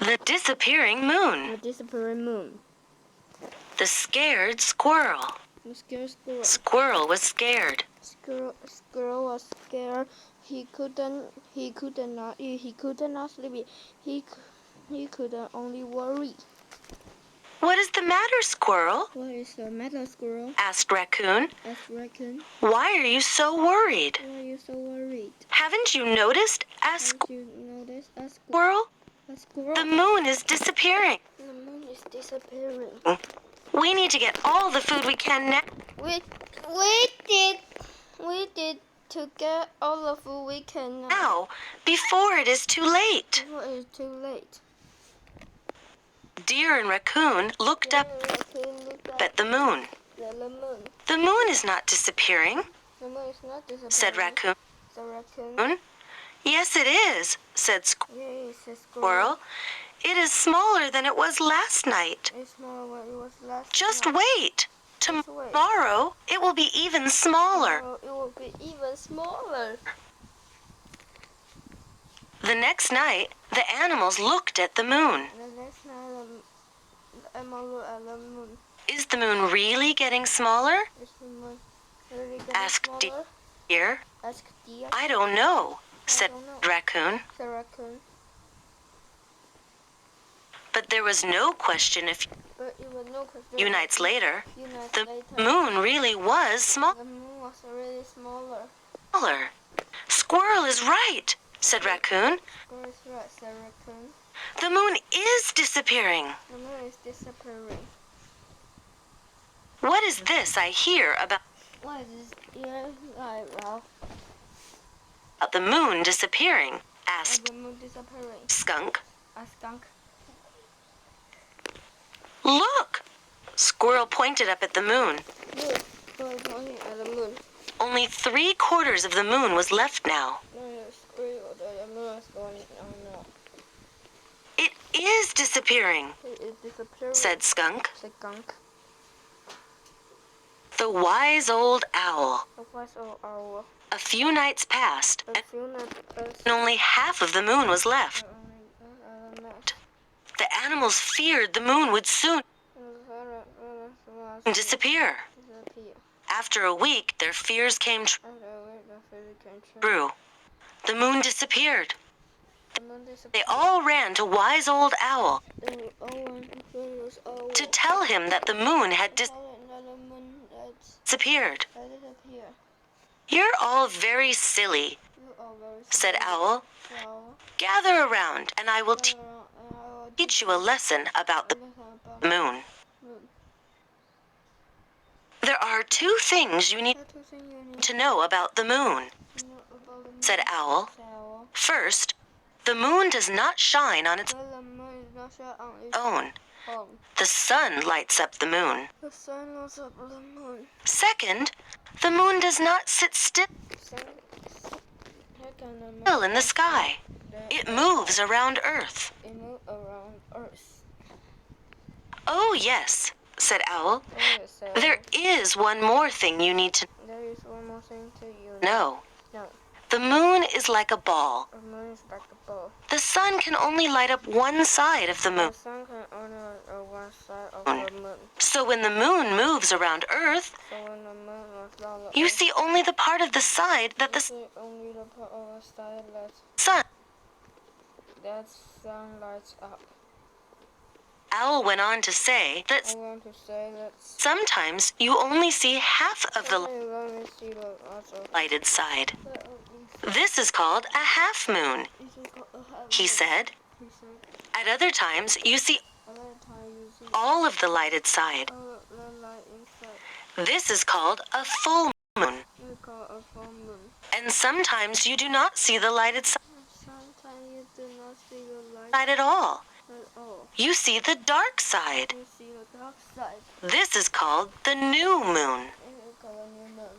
The disappearing moon. The disappearing moon. The scared squirrel. The scared squirrel. Squirrel was scared. Squirrel was scared. He couldn't not sleep. He could only worry. What is the matter, Squirrel? What is the matter, Squirrel? Asked Raccoon. Why are you so worried? are you so worried? Haven't you noticed? Asked Squirrel. The moon is disappearing. The moon is disappearing. We need to get all the food we can now. We did to get all the food we can Now, before it is too late. Before it is too late. Deer and Raccoon looked up at the moon. The moon is not disappearing, The moon is not disappearing. said Raccoon. The raccoon. Yes, it is, said Yes, the Squirrel. It is smaller than it was last night. It's smaller than it was last Just night. wait. Tomorrow, it will be even smaller. It will be even smaller. The next night, the animals looked at the moon. The next night, the animal looked at the moon. Is the moon really getting smaller? Is the moon really getting Asked smaller? Deer. Asked Deer. I don't know, said don't know. Raccoon. The raccoon. But there was no question a But it was no question. few nights later, Few nights the later, moon really was the moon was really smaller. smaller. Squirrel is right, said Raccoon. Squirrel is right, said raccoon. The moon is disappearing. The moon is disappearing. What is this I hear about What is this? Yeah, well, the moon disappearing? Asked the moon disappearing. Skunk. A skunk. Look! Squirrel pointed up at the moon. Look, squirrel pointing at the moon. Only 3/4 of the moon was left now. No, squirrel, the moon is going on now. It is disappearing, It is disappearing. said Skunk. Skunk. The wise old owl. The wise old owl. A few nights passed, A few nights passed. and only half of the moon was left. Disappear. The animals feared the moon would soon disappear. After a week, their fears came true. The moon disappeared. They all ran to wise old owl to tell him that the moon had disappeared. You're all very silly, said Owl. Gather around, and I will teach you a lesson about the moon. There are 2 things you need to know about the moon, said Owl. First, the moon does not shine on its own. The sun lights up the moon. The sun lights up the moon. Second, the moon does not sit still in the sky. It moves around Earth. It moves around Earth. Oh, yes, said Owl. There is one more thing you need to There is one more thing to you know. No. The moon is like a ball. The moon is like a ball. The sun can only light up one side of the The moon. sun can only light up one side of the moon. So when the moon moves around Earth, So when the moon was around you see only the part of the side that the only the part of the side sun. that sun lights up. Owl went on to say that I want to say that sometimes you only see half of the you only see the outside. lighted side. This is called a half moon, he said. At other times, you see all of the lighted side. This is called a full moon. And sometimes you do not see the lighted Sometimes you do not see the light side at all. at all. You see the dark side. You see the dark side. This is called the new moon. It is called a new moon.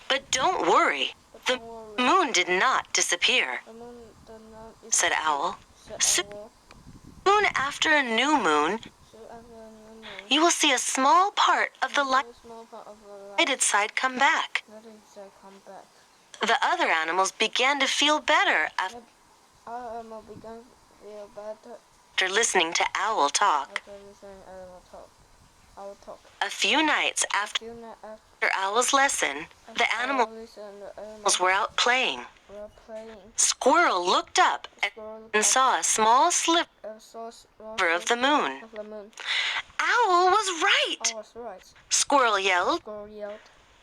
But don't worry, the Don't worry. moon did not disappear, The moon does not said Owl. said So- owl. Soon after a new moon, So after a new moon, you will see a small part of the a small part of the light lighted side come back. that is come back. The other animals began to feel better Animal began feel better after listening to Owl talk. after listening animal talk. Owl talk. A few nights after Owl's lesson, the animals were out playing. were playing. Squirrel looked up and saw a small sliver of the moon. Of the moon. Owl was right! I was right. Squirrel yelled. Squirrel yelled.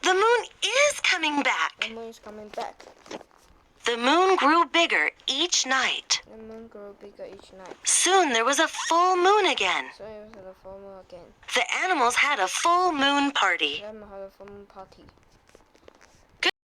The moon is coming back! The moon is coming back. The moon grew bigger each night. The moon grew bigger each night. Soon there was a full moon again. So it was a full moon again. The animals had a full moon party. Them had a full moon party.